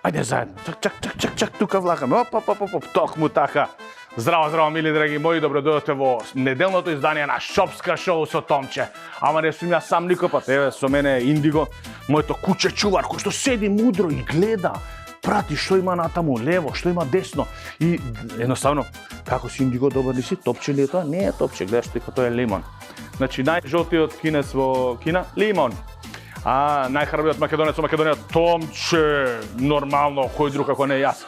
Ајде заедно. Чак, тука влакаме. Оп, токму така. Здраво, мили драги мои, добро дојдовте во неделното издание на Шопска шоу со Томче. Ама не сум јас сам никопат, еве со мене е Индиго, моето куче чувар кој што седи мудро и гледа, прати што има натаму лево, што има десно и едноставно како си Индиго, добар ли си? Топче ли е тоа? Не е топче, гледаш дека тоа е лимон. Значи најжолтиот кинес во Кина лимон. А најхрабриот македонец во Македонија Томче, нормално, кој друг ако не јас.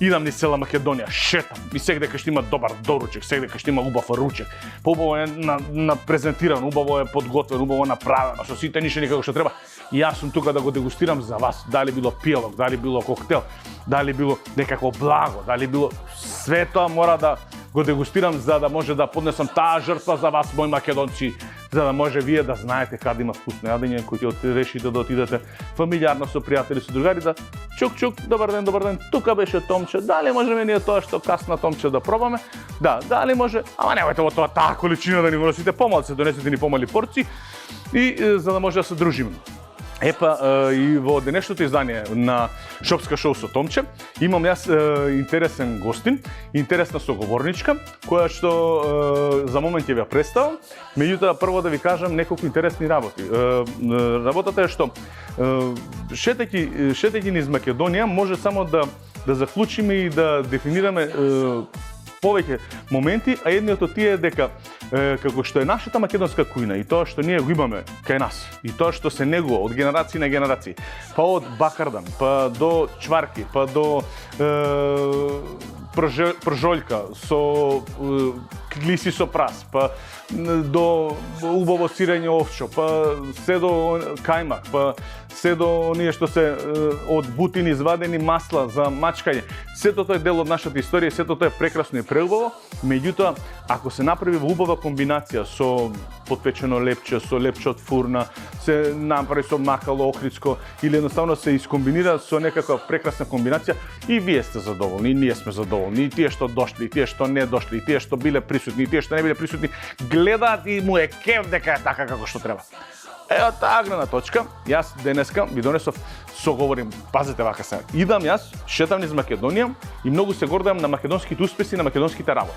Идам низ цела Македонија, шетам и секаде што има добар доручек, секаде што има убав ручек, поубаво е на презентиран, убаво е подготвен, убаво направено, со сите нишени како што треба. И јас сум тука да го дегустирам за вас, дали било пијалок, дали било коктел, дали било некако благо, дали било све тоа мора да го дегустирам за да може да поднесам таа жртва за вас, мои македонци, за да може вие да знаете каде има вкусно јадење, кој ќе решите да отидете фамилиарно со пријатели, со другари, да чук, добар ден, тука беше Томче, дали можеме ние тоа што касна Томче да пробаме? Да, дали може, ама немојте во тоа таа количина да ни го носите, помалку донесете ни помали порции и за да може да се дружиме. Епа и во денешното издание на Шопска шоу со Томче имам јас интересен гостин, интересна соговорничка, која што за момент ќе ја представам. Меѓутоа прво да ви кажам неколку интересни работи. Работата е што шетајќи низ Македонија може само да заклучиме и да дефинираме повеќе моменти, а едниот од тие е дека како што е нашата македонска кујна и тоа што ние го имаме кај нас и тоа што се негува од генерации на генерации, па од бакардан, па до чварки, па до пржољка со глиси со прас, па до убаво сирење овчо, па се до кајмак, па се до оние што се од бутини извадени масла за мачкање. Сето тоа е дел од нашата историја, сето тоа е прекрасно и преубаво, меѓутоа ако се направи во убава комбинација со потпечено лепче, со лепче од фурна, се направи со макало охридско или едноставно се искомбинира со некаква прекрасна комбинација и вие сте задоволни, и ние сме задоволни, и тие што дошли, и тие што не дошли, и тие што биле присутни, и тие што не биле присутни, гледаат и му е кеф дека е така како што треба. Ева таа гледна точка, јас денеска ви донесов соговорим, пазете вака се. Идам јас, шетам низ Македонија и многу се гордам на македонските успеси и на македонските работи.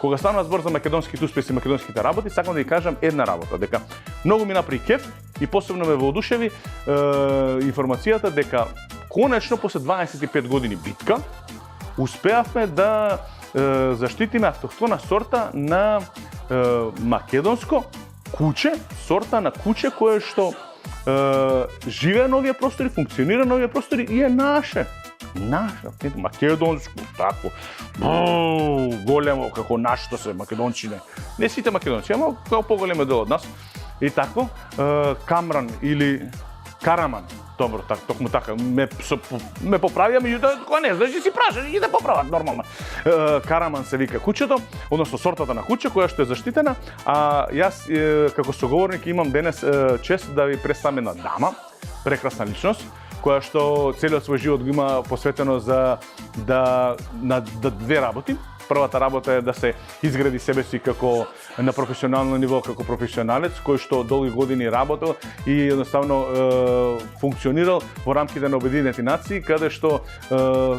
Кога станува збор за македонските успеси и македонските работи, сакам да ви кажам една работа, дека многу ми направи кеф и посебно ме воодушеви информацијата дека конечно после 25 години битка успеавме да заштитиме автохтона сорта на македонско куче, сорта на куче кое што живее на овие простори, функционира на овие простори и е наше, македонско, тако, големо како нашето се македончине. Не сите македонци, ама како поголем дел од нас. И тако, Камран или Караман, добро, токму така, ме поправија, меѓутоа кога не знаеш, си прашаш и да поправат нормално. Караман се вика кучето, односно сортата на куче која што е заштитена, а јас како соговорник имам денес чест да ви представам една дама, прекрасна личност, која што целиот свој живот го има посветено на две работи. Првата работа е да се изгради себе си како на професионално ниво, како професионалец, кој што долги години работел и едноставно функционирал во рамките на Обединети нации, каде што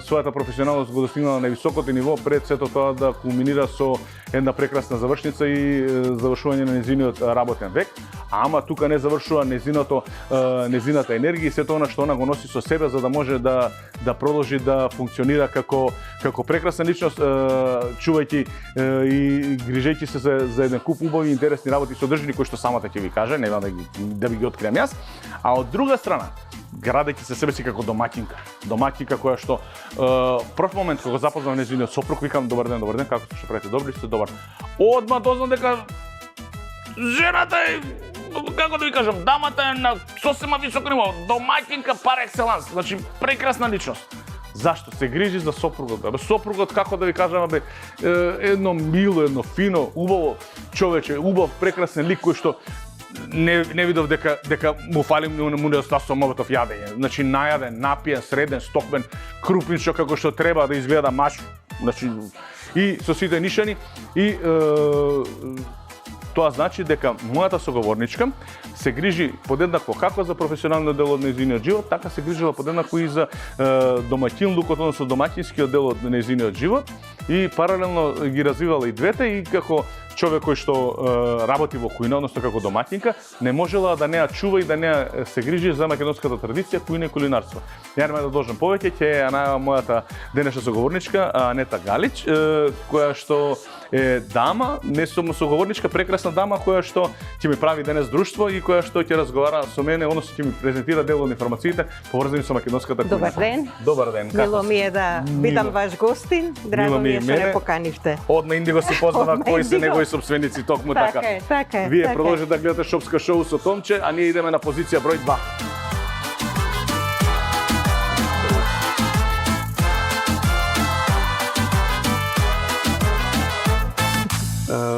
својата професионалност го достигнала на високото ниво, пред сето тоа да кулминира со една прекрасна завршница и завршување на незиниот работен век. Ама тука не завршува незината енергија и сето она што она го носи со себе за да може да продолжи да функционира како прекрасна личност, чувајќи и грижејќи се за еден куп убави интересни работи содржини кои што самата ќе ви каже, не да ви ги откриам јас. А од друга страна, градејќи се себе си како домаќинка која што прв момент кога запознав нејзиниот сопруг, викам добар ден, како што правите, добри сте, добар. Одма дознам дека жената е, како да ви кажам, дамата е на сосема високо ниво, домаќинка пар екселанс, значи прекрасна личност. Зашто се грижи за сопругот? Сопругот, како да ви кажам, едно мило, едно фино, убаво човече, убав прекрасен лик кој што не видов дека му фали му недостасува моветов јадење. Значи најаден, напиен, среден, стокмен, крупничко како што треба да изгледа маж. Значи и со сите нишани и Тоа значи дека мојата соговорничка се грижи подеднакво како за професионалниот дел од нејзиниот живот, така се грижила подеднакво и за домаќинлукот, односно домаќинскиот дел од нејзиниот живот и паралелно ги развивала и двете и како човек кој што работи во кујна, односно како домаќинка, не можела да не ја чува и да не ја се грижи за македонската традиција, кујна и кулинарство. Ја нема да должам повеќе, ќе ја најава мојата денешна соговорничка Анета Галич, која што е дама, не само соговорничка, прекрасна дама која што ќе ми прави денес друштво и која што ќе разговара со мене, односно ќе ми презентира дел од информациите поврзани со македонската кујна. Добар ден. Добар ден. Мило ми е да бидам ваш гостин. Драго ми е што ме поканивте. Од Индиго си познава кои се негови собственици, токму така. Така е. Вие продолжите да гледате Шопска шоу со Томче, а ние идеме на позиција број 2.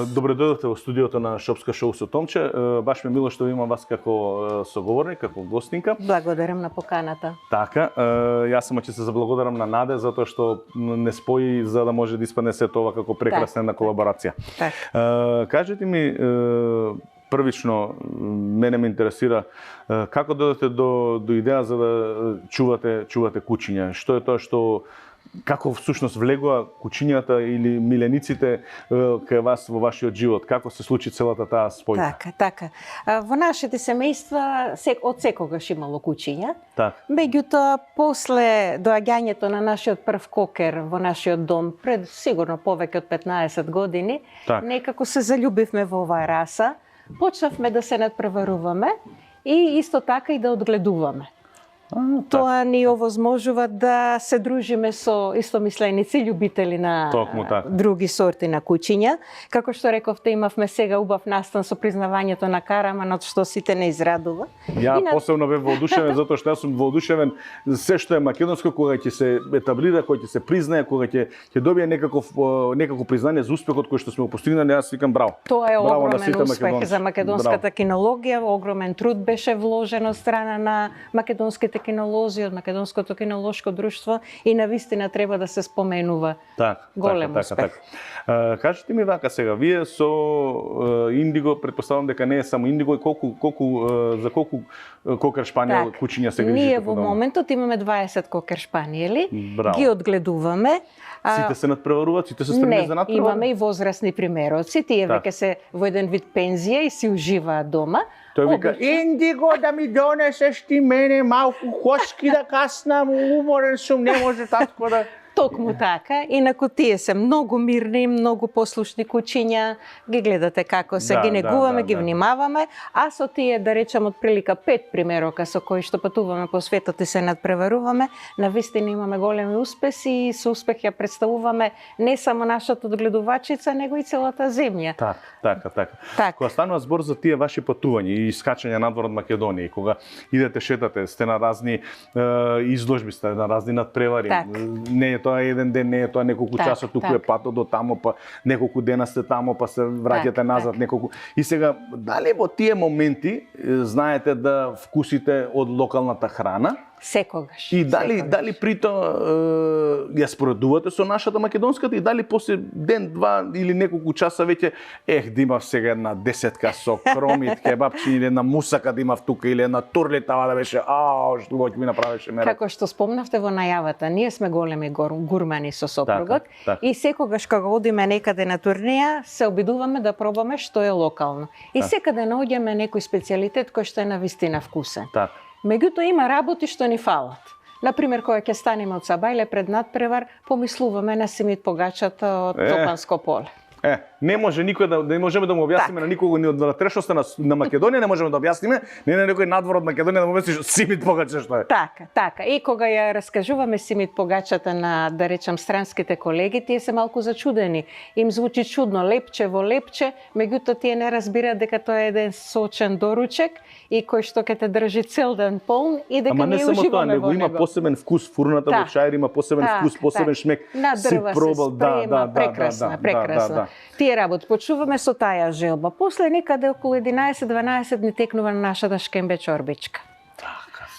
Добре дојдовте во студиото на Шопска шоу со Томче. Баш ми мило што имам вас како соговорник, како гостинка. Благодарам на поканата. Така, јас само ќе се заблагодарам на Наде затоа што не спои за да може да испадне сето ова како прекрасна една колаборација. Кажете ми првично, мене ме интересира како дојдете до идеја за да чувате кучиња. Што е тоа што како всушност влегува кучињата или милениците кај вас во вашиот живот? Како се случи целата таа спојка? Така. Во нашите семејства од секогаш имало кучиња. Так. Меѓутоа, после доаѓањето на нашиот прв кокер во нашиот дом пред сигурно повеќе од 15 години, некако се заљубивме во оваа раса, почнавме да се надпреваруваме и исто така и да одгледуваме. Тоа ни овозможува да се дружиме со истомисленици, љубители на други сорти на кучиња. Како што рековте, имавме сега убав настан со признавањето на Караманот, што сите не израдува. Ја посебно бев воодушевен затоа што јас сум воодушевен се што е македонско, кога ќе се етаблира, кога ќе се признае, кога ќе добие некако признание за успехот кој што сме го постигнале, јас викам браво. Тоа е огромен успех за македонската кинологија, огромен труд беше вложен од страна на македонските кинолози, од Македонското кинолошко друштво и навистина треба да се споменува. Голем успех. Кажете ми вака сега, вие со Индиго, предпоставам дека не е само Индиго, и за колку кокер шпаниел кучиња се грижите? Ние во моментот имаме 20 кокер шпаниели, ги одгледуваме. Сите се надпреваруваат, сите се спремни за надпревар? Не, имаме и возрастни примероци, тие веќе се во еден вид пензија и си уживаат дома. Тој вика, Индиго, да ми донесеш ти мене малку кошки да каснам, уморен сум, не може татко да... Токму така, инаку тие се многу мирни, многу послушни кучиња, ги гледате како се, ги негуваме, ги внимаваме, а со тие, да речам, од прилика 5 примерока со кои што патуваме по светот и се надпреваруваме, навистина имаме големи успеси и со успех ја представуваме не само нашата одгледувачица, него и целата земја. Така. Кога станува збор за тие ваши патувања и искачања надвор од Македонија, кога идете шетате, сте на разни изложби, сте на разни надпревари, не е тоа еден ден, не е тоа неколку часа, туку е патот до тамо, па неколку дена сте тамо, па се враќате назад неколку. И сега, дали во тие моменти знаете да вкусите од локалната храна? Секогаш. И дали при тоа ја споредувате со нашата македонската и дали после ден, два или неколку часа веќе да имав сега една десетка со кромит, кебапчи или една мусака да имав тука или една турлитава да беше, што го ми направеше мерак. Како што спомнавте во најавата, ние сме големи гурмани со сопругот и секогаш кога одиме некаде на турнеја, се обидуваме да пробаме што е локално. И секаде наоѓаме некој специјалитет кој што е навистина вкусен. Меѓутоа има работи што ни фалат. Например, кога ќе станеме од Сабајле пред надпревар, помислуваме на Симит Погачата од Топанско поле. Не може никој не можеме да му објасниме на никого ни од внатрешноста на Македонија, не можеме да објасниме, не на некој надвор од Македонија да му објасниш Симит Погача што е. Така. И кога ја раскажуваме Симит Погачата на, да речам, странските колеги, тие се малку зачудени. Им звучи чудно, лепче во лепче, меѓутоа тие не разбираат дека тоа е еден сочен доручек и кој што ќе те држи цел ден полн и дека ние уживаме во него. Има посебен вкус, фурната во чајер има посебен вкус, посебен шмек. На дрва се спрема, прекрасна. Тие работи почуваме со таја желба. После некаде околу 11-12 дни текнува на нашата шкембе чорбичка.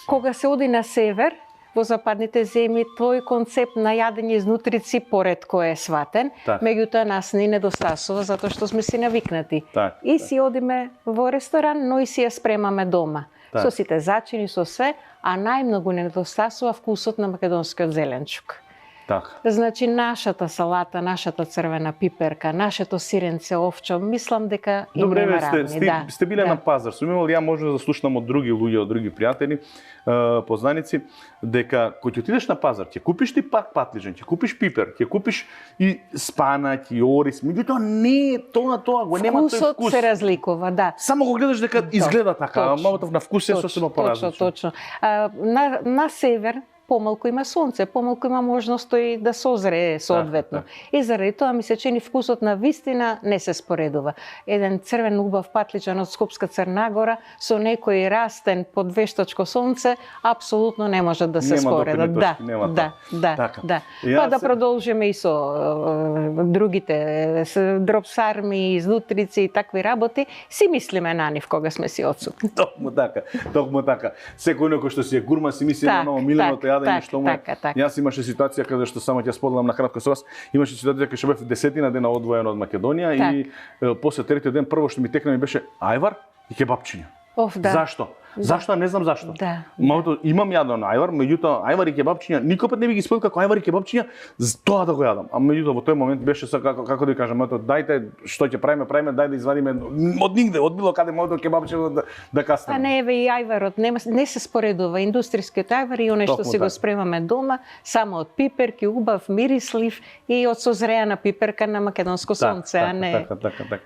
Кога се оди на север, во западните земји тој концепт на јадење изнутрици поретко е сватен, меѓутоа нас ни недостасува затоа што сме си навикнати. И си одиме во ресторан, но и си ја спремаме дома. Со сите зачини, со све, а најмногу не недостасува вкусот на македонскиот зеленчук. Значи, нашата салата, нашата црвена пиперка, нашето сиренце овчо, мислам дека и нема равни. Сте биле на пазар. Сум имал ја можност да слушнам од други луѓе, од други пријатели, познаници, дека кој ќе отидеш на пазар, ќе купиш ти пак патлижен, ќе купиш пипер, ќе купиш и спанаќ, и орис, меѓутоа не е тоа, го нема тој вкус. Вкусот се разликува, да. Само го гледаш дека изгледа така, малку на вкус е сосема поразлично. Точно. На север помалку има сонце, помалку има можност и да созрее соодветно. И заради тоа ми се чини вкусот на вистина не се споредува. Еден црвен убав патличан од Скопска Црна Гора со некој растен под вештачко сонце апсолутно не можат да се споредат. Да. Па да продолжиме и со другите дропсарми, изнутрици и такви работи, си мислиме на нив кога сме си отсутни. Токму така. Секој кој што си е гурма си мисли на ново миленото јадење што му. Јас имаше ситуација каде што само ќе споделам на кратко со вас, имаше ситуација каде што бев 10 дена одвоен од Македонија и после третиот ден прво што ми текна ми беше ајвар и кебапчиња. Зашто? Зашто? Не знам зашто. Имам јадено ајвар, меѓутоа ајвар и кебапчиња никој пат не би ги споил како ајвар и кебапчиња, тоа да го јадам. А меѓутоа во тој момент беше како да кажам, дајте што ќе правиме, дај да извадиме од нигде, од било каде моето кебапчиња да каснеме. А не еве и ајварот не се споредува индустријскиот ајвар и оној што си го спремаме дома, само од пиперки, убав, мирислив и од созреана пиперка на македонско сонце, а не. Така.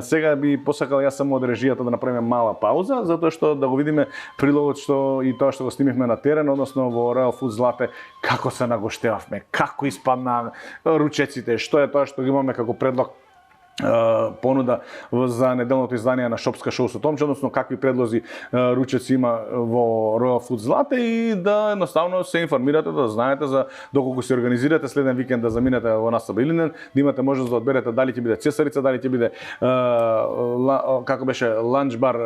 Сега би посакал јас само од режијата да направиме мала пауза, затоа што да го видиме прилогот што и тоа што го снимивме на терен, односно во Royal Food Злате, како се нагоштевавме, како испадна ручеците, што е тоа што го имаме како предлог понуда за неделното издание на Шопска шоу со Томче, односно какви предлози ручеци има во Royal Food Злате и да едноставно се информирате, да знаете за доколку се организирате следен викенд да заминете во Насаба Илинден, да имате можност да одберете дали ќе биде Цесарица, дали ќе биде како беше ланч бар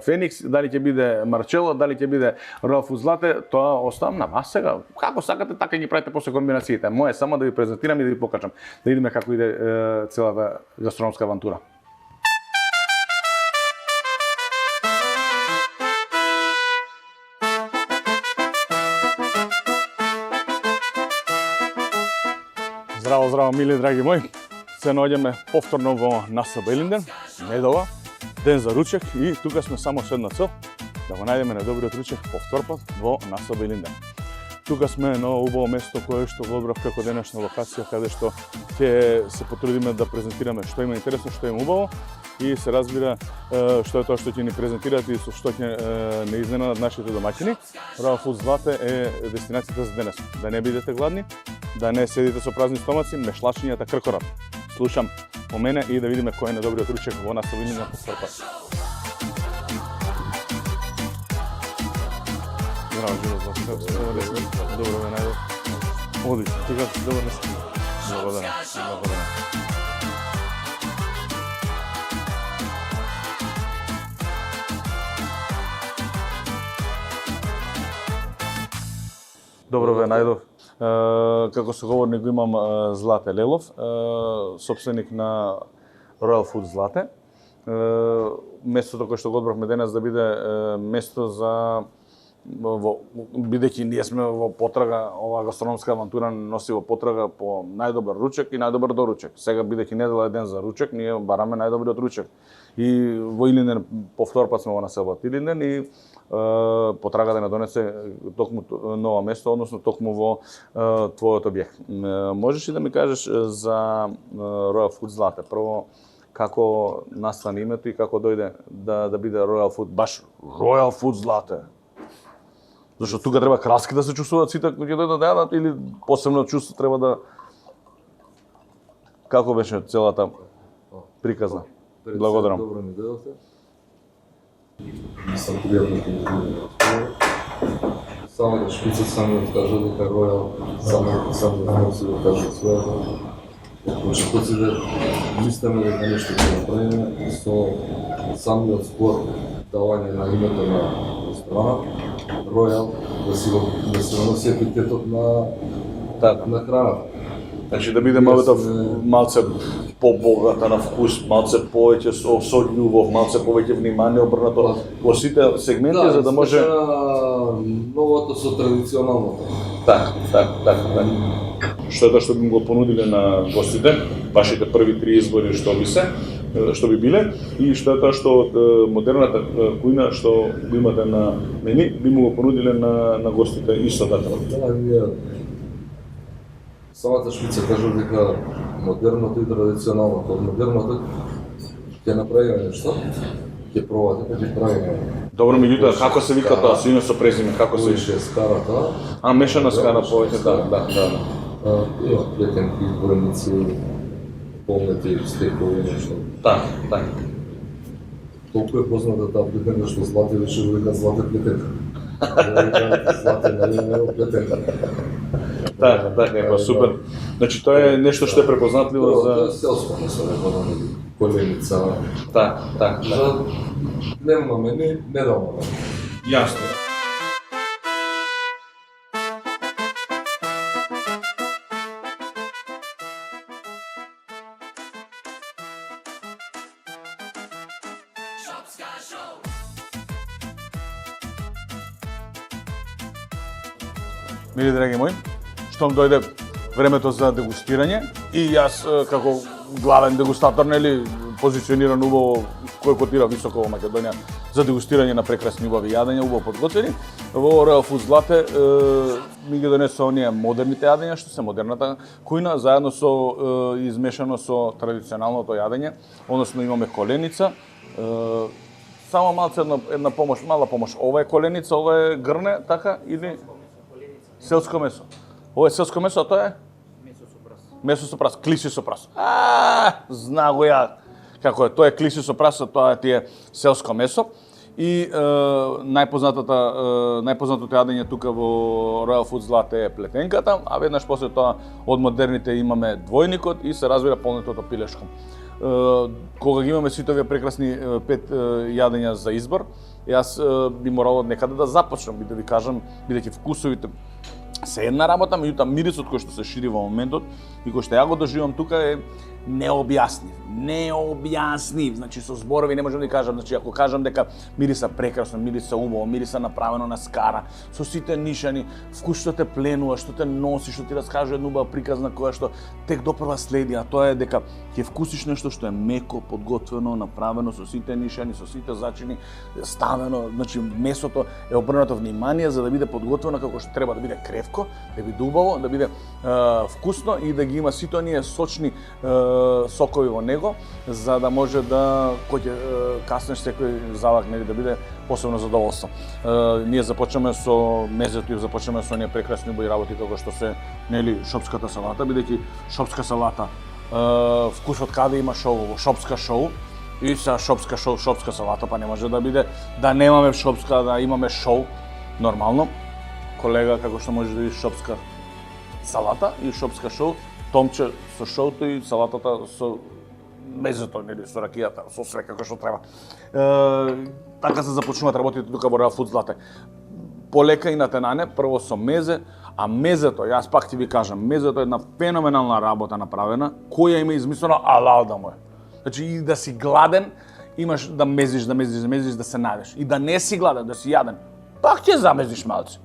Феникс, дали ќе биде Марчело, дали ќе биде Royal Food Злате, тоа оставам на вас сега. Како сакате така ги правите после комбинациите. Моje само да ви презентирам и да ви покажам, да видиме како иде целата гастрономска авантура. Здраво, мили драги мои. Се наоѓаме повторно во Насаба Илинден, недела, ден за ручек и тука сме само со една цел, да го најдеме најдобриот ручек повторпат во Насаба Илинден. Тука сме на убаво место кое што го одбрав како денешна локација, каде што ќе се потрудиме да презентираме што има интересно, што има убаво и се разбира што е тоа што ќе ни презентираат и со што ќе не изненадат нашите домаќини. Royal Food Злате е дестинацијата за денес. Да не бидете гладни, да не седите со празни стомаци, мешлачињата кркорат. Слушам по мене и да видиме кој е најдобриот ручек во Насаба Илинден на повторпат. Здраво, живо, добро ве најдов. Одлично, ти како си, добар не си? Благодарам. Добро ве најдов. Како соговорник го имам Злате Лелов, сопственик на Royal Food Злате. Местото кое што го одбравме денес да биде место за бидејќи ние сме во потрага, оваа гастрономска авантура носи во потрага по најдобар ручек и најдобар доручек. Сега бидејќи недела е ден за ручек, ние бараме најдобриот ручек. И во Илинден повторпат сме во населбата Илинден и потрага да не донесе токму нова место, односно токму во твојот објект. Можеш ли да ми кажеш за Royal Food Злате? Прво, како настане името и како дојде да биде Royal Food, баш Royal Food Злате? Зашто тука треба краски да се чувствуваат сите кои ќе дојдат да јадат или посебно чувство треба да... Како беше целата приказна? Благодарам. Добро ми дојдовте. Сам пријатно ќе ви само да шпица самиот кажа дека Royal само да се го кажа своето. Почетоците мислиме дека нешто ќе направиме со самиот збор давање на името на ресторана, Ројал, да си носи епитетот на храната. Значи да биде малце побогата на вкус, малце повеќе со љубов, малце повеќе внимание обрнато во сите сегменти, за да може... новото со традиционалното. Так. Што е тоа што би го понудиле на гостите, вашите први 3 избори што би биле, и што е тоа што модерната кујна што го имате на мени, би му го понудиле на гостите исто така. Самата Швица кажа дека модерното и традиционалното. Од модерното ќе направиме нешто, ќе пробате, ќе правиме. Добро, меѓутоа, како се вика тоа, со име со презиме, како се вика? Скарата. Мешана скара повеќе, да. Има плетенки, изборници, полнети, стекови, нешто. Так. Толку е позната таа плетенка што Злати више го вика Злате плетенка. Злате не плетенка. Така, супер. Значи тоа е нешто што е препознатливо за... Тоа е селско месо, коленица. Так. Немаме, не дамаме. Јасно. Мили драги мои, штом дојде времето за дегустирање и јас како главен дегустатор, нели, позициониран убаво, кој котира високо во Македонија за дегустирање на прекрасни убави јадења, убаво подготвени, во Royal Foods Zlate ми ги донесо оние модерните јадења, што се модерната кујна, заедно со измешано со традиционалното јадење, односно имаме коленица, само малце една помош, мала помош. Ова е коленица, ова е грне, така, или селско месо. Ова е селско месо, а тоа е? Месо со прас, клиси со прас. Зна го ја. Како е, тоа е клиси со прас, тоа ти е селско месо. И најпознатото јадење тука во Royal Foods Zlate е плетенката, а веднаш после тоа од модерните имаме двојникот и се разбира полнетото пилешко. Кога ги имаме сите овие прекрасни 5 јадења за избор, јас би морал од некаде да започнам и да ви кажам, бидејќи вкусовите се една работа, меѓутоа мирисот кој што се шири во моментот и кој што ја го доживам тука е необјаснив. Значи со зборови не можам да кажам, значи ако кажам дека мириса прекрасно, мириса убаво, мириса направено на скара, со сите нишани, вкус што те пленува, што те носи, што ти раскажува една убава приказна која што тек допрва следи, а тоа е дека ќе вкусиш нешто што е меко, подготвено, направено со сите нишани, со сите зачини, ставено, значи месото е обрнато внимание за да биде подготвено како што треба, да биде кревко, да биде убаво, да биде вкусно и да ги има сите оние сочни сокови во него, за да може да кој ќе каснеш секој залак, нели, да биде посебно задоволство. Ние започнеме со мезето и започнеме со оние прекрасни убави работи како што се, нели, шопската салата, бидејќи шопска салата вкусот каде има шоу, во шопска шоу, и са шопска шоу, шопска салата, па не може да биде да немаме шопска, да имаме шоу нормално. Колега како што може да види шопска салата и шопска шоу, томче со шоуто и салатата со мезето, нели, со ракијата, со све како што треба. Така се започнуваат работите тука во Royal Foods Zlate. Полека и натенане, прво со мезе, а мезето, јас пак ти ви кажам, мезето е една феноменална работа направена, која има измислено алал да му е. Значи и да си гладен, имаш да мезиш, да се најдеш. И да не си гладен, да си јаден, пак ќе замезиш малце.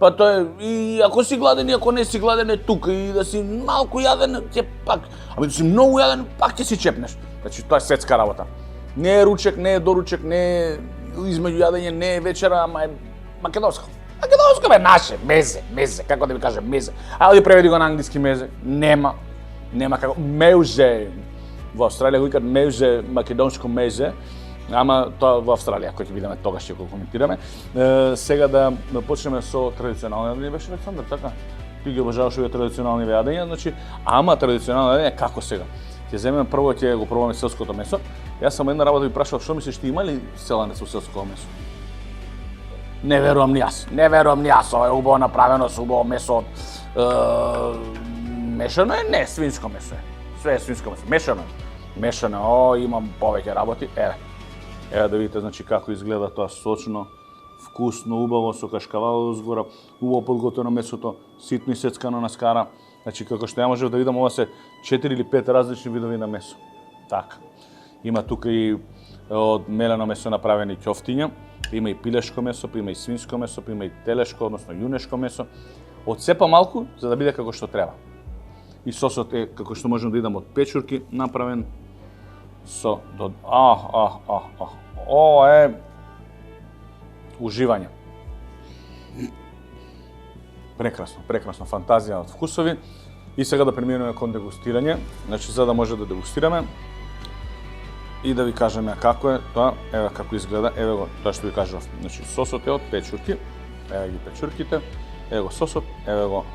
Па тоа е, и ако си гладен и ако не си гладен е тука, и да си малку јаден, ќе пак, ами да си многу јаден, пак ќе си чепнеш. Значи тоа е светска работа. Не е ручек, не е доручек, не е измеѓу јадење, не е вечера, ама е македонско. Македонско бе наше, мезе, како да ви кажем, мезе. Ајде преведи го на англиски мезе. Нема како меузе. Во Австралија го викаат меузе, македонско мезе. Ама тоа во Австралија, кој ќе видиме тогаш ќе го коментираме. Сега да почнеме со традиционални јадења, беше Александар, така? Ти ги обожаваш овие традиционални јадења, значи, ама традиционални јадења како сега? Ќе земеме прво ќе го пробаме селското месо. Јас само една работа ви прашав, што мислиш ти има ли селанец со селско месо? Не верувам ни јас, ова е убаво направено со убаво месо од мешано е, не, свинско месо е. Све е свинско месо, мешано, имам повеќе работи, еве да видите, значи, како изгледа тоа сочно, вкусно, убаво, со кашкавал згора, убаво подготвено месото, ситно исецкано на скара. Значи, како што ја можев да видам, ова се 4 или 5 различни видови на месо. Така. Има тука и од мелено месо направени ќофтиња, има и пилешко месо, има и свинско месо, има и телешко, односно јунешко месо. Од се помалку, за да биде како што треба. И сосот е, како што можем да видам, од печурки направен со... Ова е уживање. Прекрасно, прекрасно, фантазија од вкусови. И сега да преминеме кон дегустирање, значи за да може да дегустираме и да ви кажеме како е тоа, еве како изгледа, еве го тоа што ви кажав. Значи сосот е од печурки, еве ги печурките, еве го сосот, еве го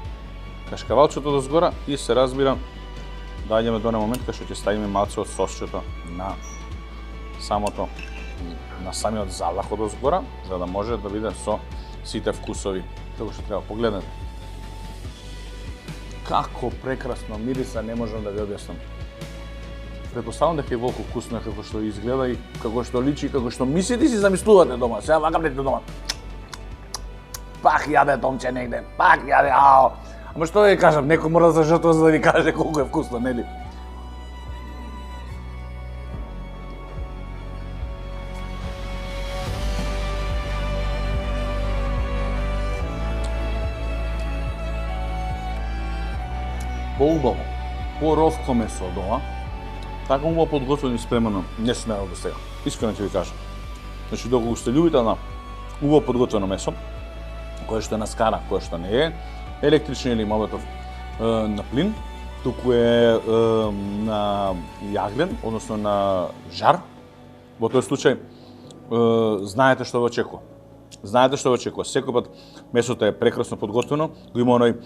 кашкавалчето до згора и се разбира доаѓаме до момент кај што ќе ставиме малце од сосчето на самиот залах од згора, за да може да биде со сите вкусови. Како што треба погледнете. Како прекрасно мириса, не можам да ви објаснам. Претпоставам дека е волку вкусно како што изгледа и како што личи, како што мислите и си замислувате дома. Сега вака пред дома. Пак јаде томче негде, пак јаде, ао. Ама што да ви кажам, некој мора да се жртва за да ви каже колку е вкусно, нели? Поубаво, по-ровко месо од ова, така убаво подготвено и спремено не смеел до сега. Искрено ќе ви кажам. Значи, доколку сте љубител на убаво подготвено месо, кое што е на скара, кое што не е електричен или мометов на плин, туку е на јаглен, односно на жар, во тој случај знаете што ве очекува. Знаете што ве очекува. Секој пат месото е прекрасно подготвено, го има оној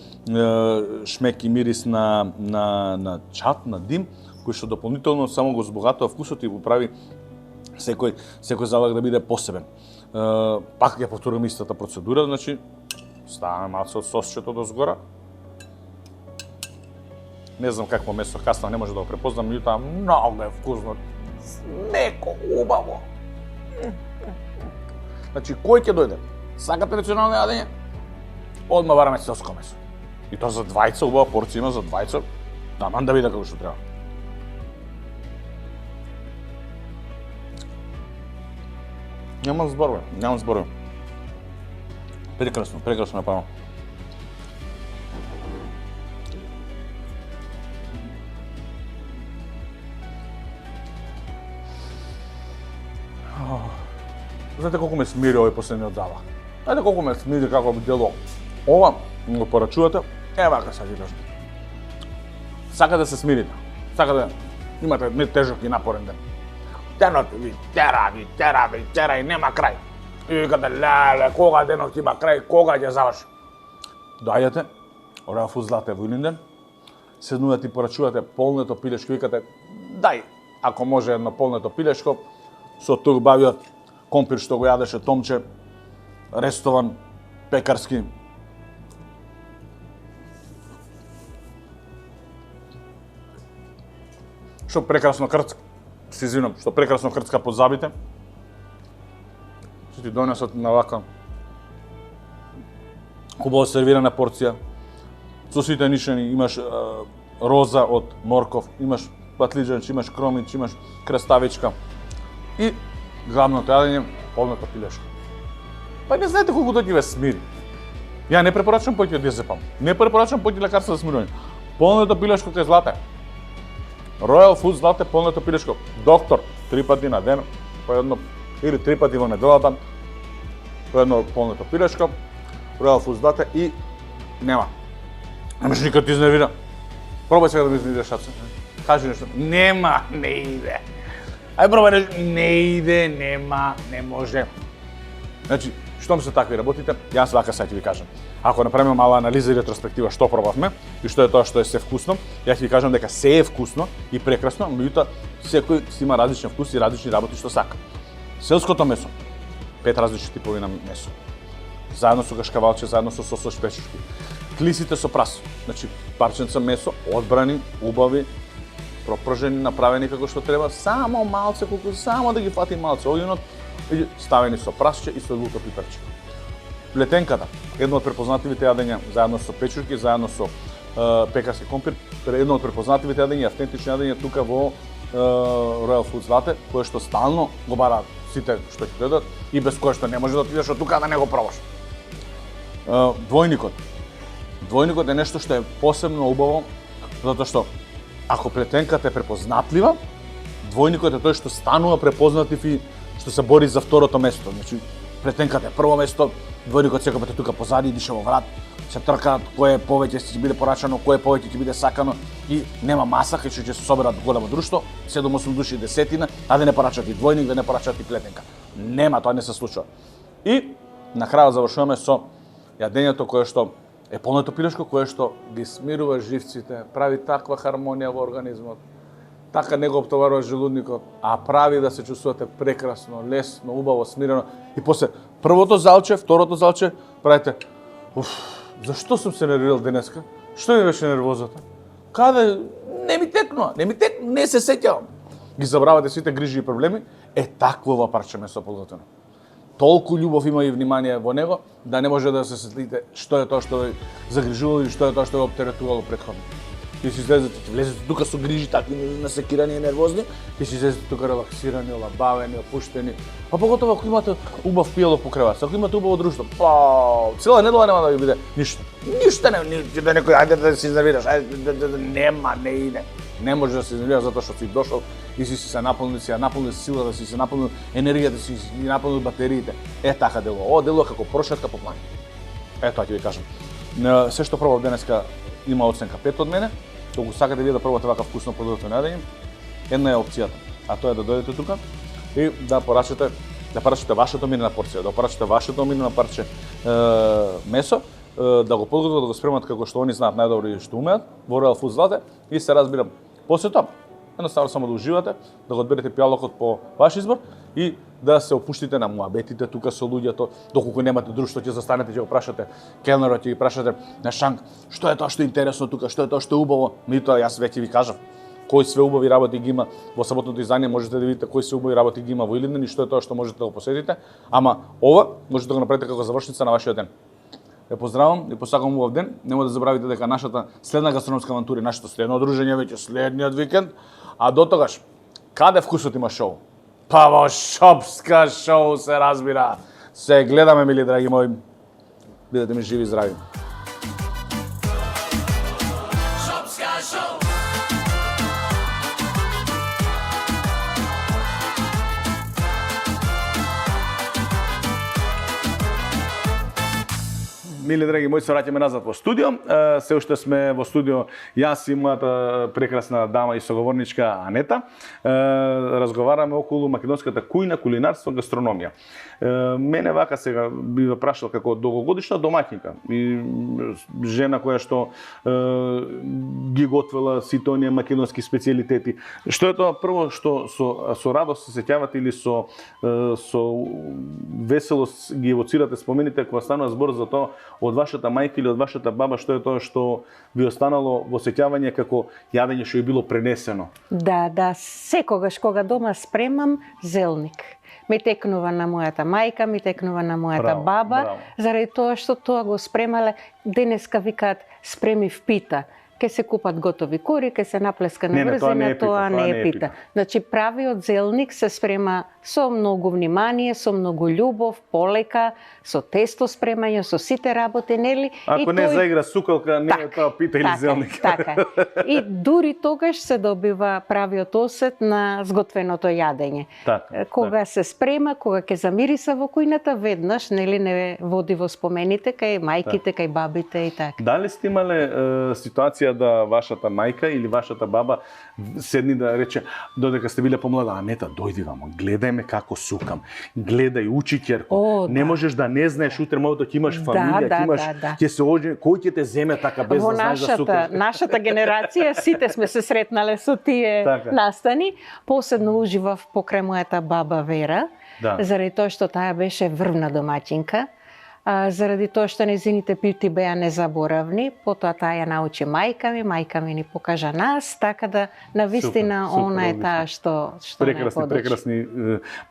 шмек и мирис на чат, на дим, кој што дополнително само го збогатува вкусот и го прави секој залак да биде посебен. Пак ја повторувам истата процедура, значи ставаме малце од сосчето до згора. Не знам какво месо касно, не може да го препознам, меѓутоа многу е вкусно. Меко, убаво. Значи, кој ќе дојде? Сака традиционално јадење? Одма бараме селско месо. И тоа за двајца, убава порција има за двајца, таман да биде како што треба. Немам зборови. Прекрасно направено. Знаете колку ме смири овој последниот залах? Знаете колку ме смири како би дело ова, го порачувате, вака сега ви кажам. Сака да се смирите, сака да имате не тежок и напорен ден. Денот ви тера и нема крај. И викате, леле, кога денот има крај, кога ќе заврши? Доаѓате, Royal Foods злате во Илинден, седнувате и порачувате полнето пилешко, викате, дај, ако може едно полнето пилешко, со тук бавиот компир што го јадеше Томче, рестован, пекарски. Што прекрасно крцка, се извинам, што прекрасно крцка под забите. Што ти донесат на вака хубаво сервирана порција. Со сите нишани имаш роза од морков, имаш патлиџанч, имаш кромич, имаш краставичка. И главното јадење, полното пилешко. Па не знаете колку тоа ќе ве смири. Ја не препорачувам појте од јазепам. Не препорачувам појте лекарства за смирување. Полното пилешко кај злате. Royal Foods злате полното пилешко. Доктор 3 пати на ден, по едно или 3 пати во неделата, по едно полното пилешко. Royal Foods злате и нема. Немаш никад ти изнервира. Пробај сега да ми изнервираш шаце. Кажи нешто. Нема, не иде. Ај пробај нешто. Не иде, нема, не може. Значи, штом се такви работите, јас вака сега ќе ви кажам. Ако направиме мала анализа и ретроспектива што пробавме и што е тоа што е се вкусно, ја ќе ви кажам дека се е вкусно и прекрасно, меѓутоа секој си има различен вкус и различни работи што сака. Селското месо, 5 различни типови на месо. Заедно со кашкавалче, заедно со сосот шпешички. Клисите со прас, значи парченца месо, одбрани, убави, пропржени, направени како што треба, само малце, колку само да ги фати малце. Огненот и ставени со прасче и со луто пиперче. Плетенката, едно од препознативите јадења, заедно со печурки, заедно со пекарски компир, едно од препознативите јадења, автентични јадења тука во Royal Foods Latte, кое што стално го бараат сите што ќе дојдат и без кое што не може да отидеш од тука да не го пробаш. Двојникот. Двојникот е нешто што е посебно убаво, затоа што ако плетенката е препознатлива, двојникот е тој што станува препознатлив и што се бори за второто место. Значи, плетенката е прво место, двојникот секој пат е тука позади, диша во врат, се тркаат кое повеќе ќе биде порачано, кое повеќе ќе биде сакано и нема маса кај што ќе се соберат големо друштво, 7-8 души десетина, а да не порачат и двојник, да не порачат и плетенка. Нема, тоа не се случува. И на крајот завршуваме со јадењето кое што е полното пилешко, кое што ги смирува живците, прави таква хармонија во организмот, така не го оптоварува желудникот, а прави да се чувствувате прекрасно, лесно, убаво, смирено. И после првото залче, второто залче, правите, зашто сум се нервирал денеска? Што ми беше нервозата? Каде? Не ми текнува, не се сеќавам. Ги забравате сите грижи и проблеми, такво ова парче месо подготвено. Толку љубов има и внимание во него, да не може да се сетите што е тоа што ве загрижувало и што е тоа што ве оптеретувало претходно. И си излезете, влезете тука со грижи такви насекирани и нервозни, и си излезете тука релаксирани, олабавени, опуштени. А поготово ако имате убав пијало по креват, ако имате убаво друштво, цела недела нема да ви биде ништо. Ништо не, да некој ајде да се изнервираш, нема, не иде. Не може да се изнервираш затоа што си дошол и си се наполнил, сила, да си се наполнил енергијата, си наполнил батериите. Така делува. Ова делува како прошетка по планина. Тоа ќе ви кажам. Се што пробав денеска има оценка 5 од мене. Ако сакате вие да пробате вака вкусно подготвено јадење, една е опцијата, а тоа е да дојдете тука и да порачате вашето омилена порција, да порачате вашето омилено парче месо, да го подготват, да го спремат како што они знаат најдобро и што умеат во Royal Foods Latte и се разбира после тоа. Едноставно само да уживате, да го одберете пијалокот по ваш избор и да се опуштите на муабетите тука со луѓето, доколку немате друштво, ќе застанете, ќе го прашате келнерот, ќе ги прашате на шанк, што е тоа што е интересно тука, што е тоа што е убаво. Меѓутоа јас веќе ви кажав кои све убави работи ги има во саботното издание, можете да видите кои све убави работи ги има во Илинден и што е тоа што можете да го посетите, ама ова можете да го направите како завршница на вашиот ден. Ве поздравам и посакам убав ден. Нема да забравите дека нашата следна гастрономска авантура, нашето следно дружење веќе следниот викенд, а до тогаш каде вкусот има шоу? Па во Шопска шоу се разбира. Се гледаме, мили драги мои. Бидете ми живи и здрави. Мили драги мои, се враќаме назад во студио. Се уште сме во студио јас и мојата прекрасна дама и соговорничка Анета. Разговараме околу македонската кујна, кулинарство, гастрономија. Мене вака сега би ве прашал како долгогодишна домаќинка и жена која што ги готвела сите оние македонски специјалитети. Што е тоа прво што со радост се сеќавате или со веселост ги евоцирате спомените кога станува збор за тоа од вашата мајка или од вашата баба, што е тоа што ви останало во сеќавање како јадење што е било пренесено? Да, секогаш кога дома спремам зелник. Ми текнува на мојата мајка, ми текнува на мојата баба, заради тоа што тоа го спремале, денеска викаат спреми в пита. Ке се купат готови кори, ке се наплеска на брзина, тоа не е пита. Значи правиот зелник се спрема со многу внимание, со многу љубов, полека, со тесто спремање, со сите работи, нели? Ако не заигра сукалка, не е тоа пита или зелник. Така. И дури тогаш се добива правиот осет на сготвеното јадење. Кога се спрема, кога ќе замириса во кујната, веднаш, нели, не води во спомените кај мајките, кај бабите и така. Дали сте имале ситуација да вашата мајка или вашата баба седни да рече, додека сте биле помлада, Анета, дојди вамо, гледај ме како сукам, гледај, учи ќерко, не можеш да не знаеш, утре моето ќе имаш фамилија, ќе имаш, ќе се оđe, кој ќе те земе така без да знаеш да сукаш? Во нашата генерација сите сме се сретнале со тие настани. Посебно уживав покрај мојата баба Вера, заради тоа што таа беше врвна домаќинка. заради тоа што незините пити беа незаборавни, потоа таа ја научи мајка ми ни покажа нас, така да навистина она е таа што прекрасни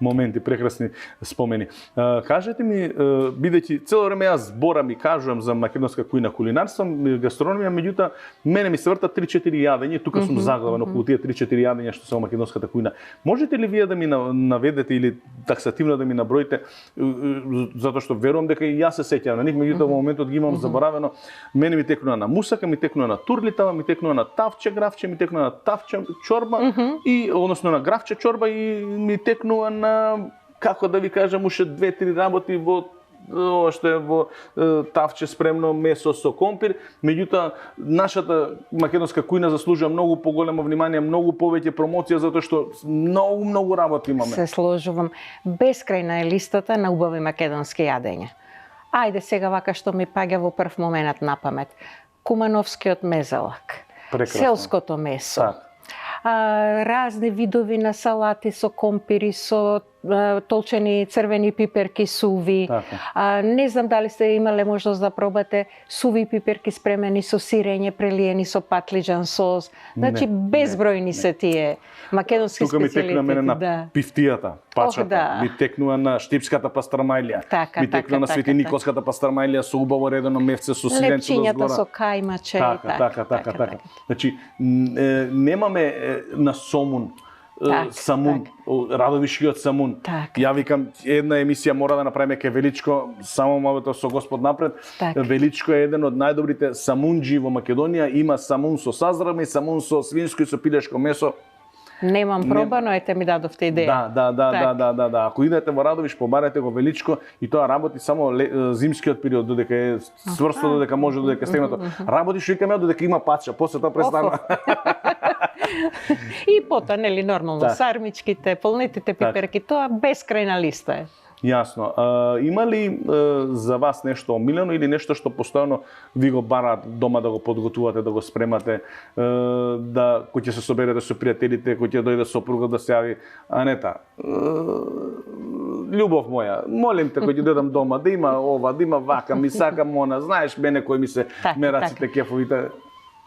моменти, прекрасни спомени. Кажете ми, бидејќи цело време јас зборам и кажувам за македонска кујна, кулинарство, гастрономија, меѓутоа мене ми се вртат 3-4 јадења, тука сум заглавен околу тие 3-4 јадења што се во македонската кујна. Можете ли вие да ми наведете или таксативно да ми наброите, затоа што верувам дека и јас се сеќавам на нив, меѓутоа во моментот ги имам заборавено. Мене ми текнува на мусака, ми текнува на турлитава, ми текнува на тавче гравче, ми текнува на тавче чорба и односно на гравче чорба и ми текнува на, како да ви кажам, уште 2-3 работи во што е во тавче спремно месо со компир, меѓутоа нашата македонска кујна заслужува многу поголемо внимание, многу повеќе промоција, затоа што многу работи имаме. Се сложувам. Бескрајна е листата на убави македонски јадења. Ајде сега вака што ми паѓа во прв момент на памет. Кумановскиот мезелак. Прекрасно. Селското месо. Так. Разни видови на салати со компири, со толчени црвени пиперки суви. Така. Не знам дали сте имале можност да пробате суви пиперки спремени со сирење, прелиени со патлиџан сос. Значи безбројни се тие македонски специјалитети. Тука ми текнува мене на пифтијата, пачата, ми текнува на штипската пастрамајлија, ми текнува на Свети Николската пастрамајлија со убаво редено мевце со сиренце до згора. Лепчињата со кајмаче. Така. Значи немаме на сомун самун, Радовишкиот самун. Ја викам, една емисија мора да направиме ке Величко, само мовето со Господ напред. Величко е еден од најдобрите самунџи во Македонија, има самун со сазрама и самун со свинско и со пилешко месо. Немам пробано, ете ми дадовте идеја. Да. Ако идете во Радовиш, побарете го Величко и тоа работи само зимскиот период, додека е сврсто, додека може, додека е стегнато. Работи што викаме додека има пача, после тоа престана. И потоа, нели, нормално, сармичките, полнетите пиперки, тоа бескрајна листа е. Јасно. Има ли за вас нешто омилено или нешто што постојано ви го бараат дома да го подготвувате, да го спремате, да кој ќе се соберете со пријателите, кој ќе дојде сопругот да се јави, Анета, љубов моја, молим те кој ќе дојдам дома да има ова, да има вака, ми сакам она, знаеш мене кој ми се мераците кефовите.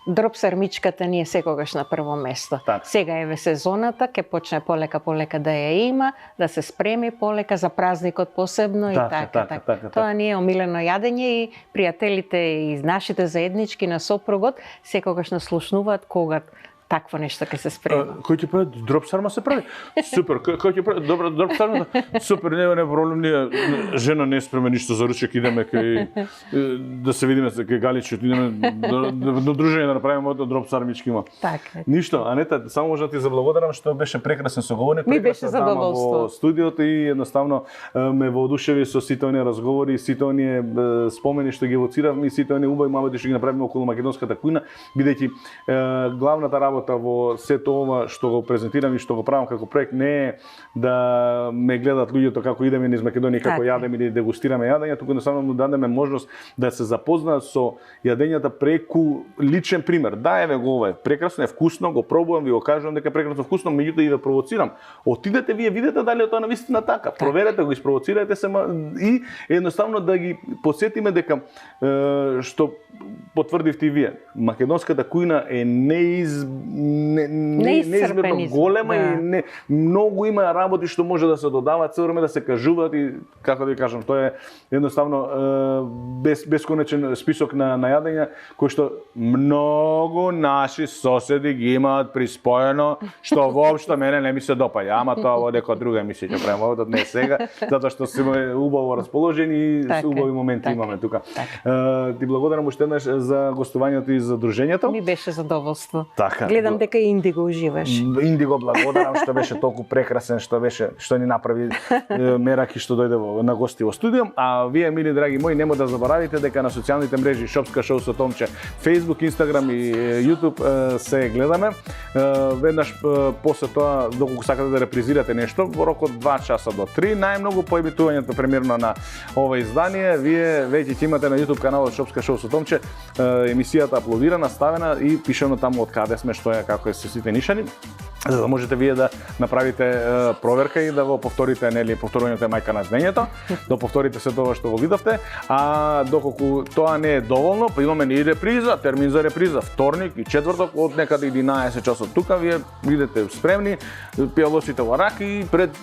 Дроб сармичката ни е секогаш на прво место. Сега еве сезоната, ќе почне полека да ја има, да се спреми полека за празникот посебно и така. Тоа ни е омилено јадење и пријателите и нашите заеднички на сопругот секогаш наслушнуваат кога такво нешто ќе се спрема. Кој ќе прави дроб сарма се прави? Супер. Кој ќе прави добро дроб сарма? Супер, не проблем, ние жена не спреме ништо за ручек, идеме кај да се видиме кај Галичот, идеме до дружење да направиме дроб сармички има. Така. Ништо, Анета, само можам да ти заблагодарам што беше прекрасен соговорник, ми беше задоволство во студиото и едноставно ме воодушеви со сите оние разговори, сите оние спомени што ги евоциравме и сите оние убави моменти што ги направиме околу македонската кујна, бидејќи главната работа во сето ова што го презентирам и што го правам како проект не е да ме гледат луѓето како идеме низ Македонија, како јадеме или дегустираме јадења, туку едноставно му дадеме можност да се запознаат со јадењата преку личен пример. Да, еве го ова е прекрасно, е вкусно, го пробувам, ви го кажувам дека е прекрасно вкусно, меѓутоа и да провоцирам. Отидете вие, видете дали е тоа навистина така. Проверете го, испровоцирајте се и едноставно да ги подсетиме дека што потврдивте и вие. Македонската кујна е неизмерно голема и многу има работи што може да се додаваат, цело време да се кажуваат и како да ви кажам, тоа е едноставно бесконечен список на јадења кои што многу наши соседи ги имаат приспоено, што воопшто мене не ми се допаѓа, ама тоа во некоја друга емисија ќе правиме, овој не сега, затоа што сме убаво расположени и убави моменти имаме тука. Ти благодарам уште еднаш за гостувањето и за дружењето. Ми беше задоволство. Така. Гледам дека и Индиго уживаш. Индиго благодарам што беше толку прекрасен, што ни направи мерак и што дојде на гости во студио. А вие, мили драги мои, нема да заборавите дека на социјалните мрежи Шопска шоу со Томче, Facebook, Instagram и YouTube се гледаме. Веднаш после тоа, доколку сакате да репризирате нешто, во рок од 2 часа до 3, најмногу по емитувањето премиерно на ова издание, вие веќе ќе имате на YouTube каналот Шопска шоу со Томче емисијата аплодирана, ставена и пишано таму од каде сме, што е, како е се сите нишани. за да можете вие да направите проверка и да го повторите, нели, повторувањето е мајка на знаењето, да повторите се тоа што го видовте, а доколку тоа не е доволно, па имаме и реприза, термин за реприза, вторник и четврток од некаде 11 часот. Тука вие бидете спремни, пијалосите во раки и пред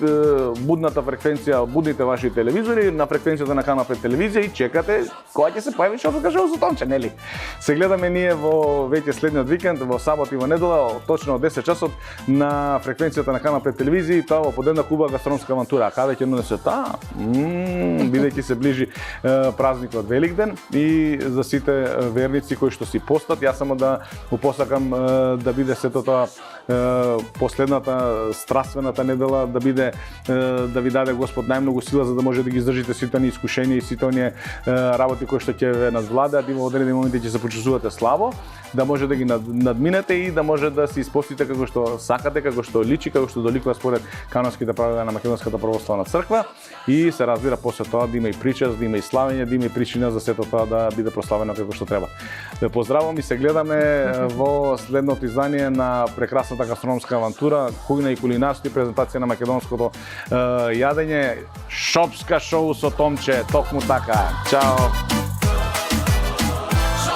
будната фреквенција, будните ваши телевизори на фреквенцијата на Канал 5 телевизија и чекате кога ќе се појави што кажува со Томче, нели? Се гледаме ние во веќе следниот викенд, во сабот и во недела, точно од 10 часот на фреквенцијата на Канал 5 телевизија и тоа во подеднак убава гастрономска авантура. А каде ќе донесе таа? Бидејќи се ближи празникот Великден и за сите верници кои што си постат, јас само да го посакам да биде сето тоа последната страствената недела, да биде да ви даде Господ најмногу сила за да може да ги издржите сите оние искушенија и сите оние работи кои што ќе ве надвладеат и во одредени моменти ќе се почувствувате слабо, да може да ги надминете и да може да се испостите како што сакате, како што личи, како што доликува според канонските правила на Македонската православна црква и се разбира после тоа да има и причас, да има и славење, да има и причина за сето тоа да биде прославено како што треба. Ве поздравувам и се гледаме во следното издание на прекрасната гастрономска авантура, кујна и кулинарски презентација на македонското јадење, шопска шоу со Томче, токму така. Чао.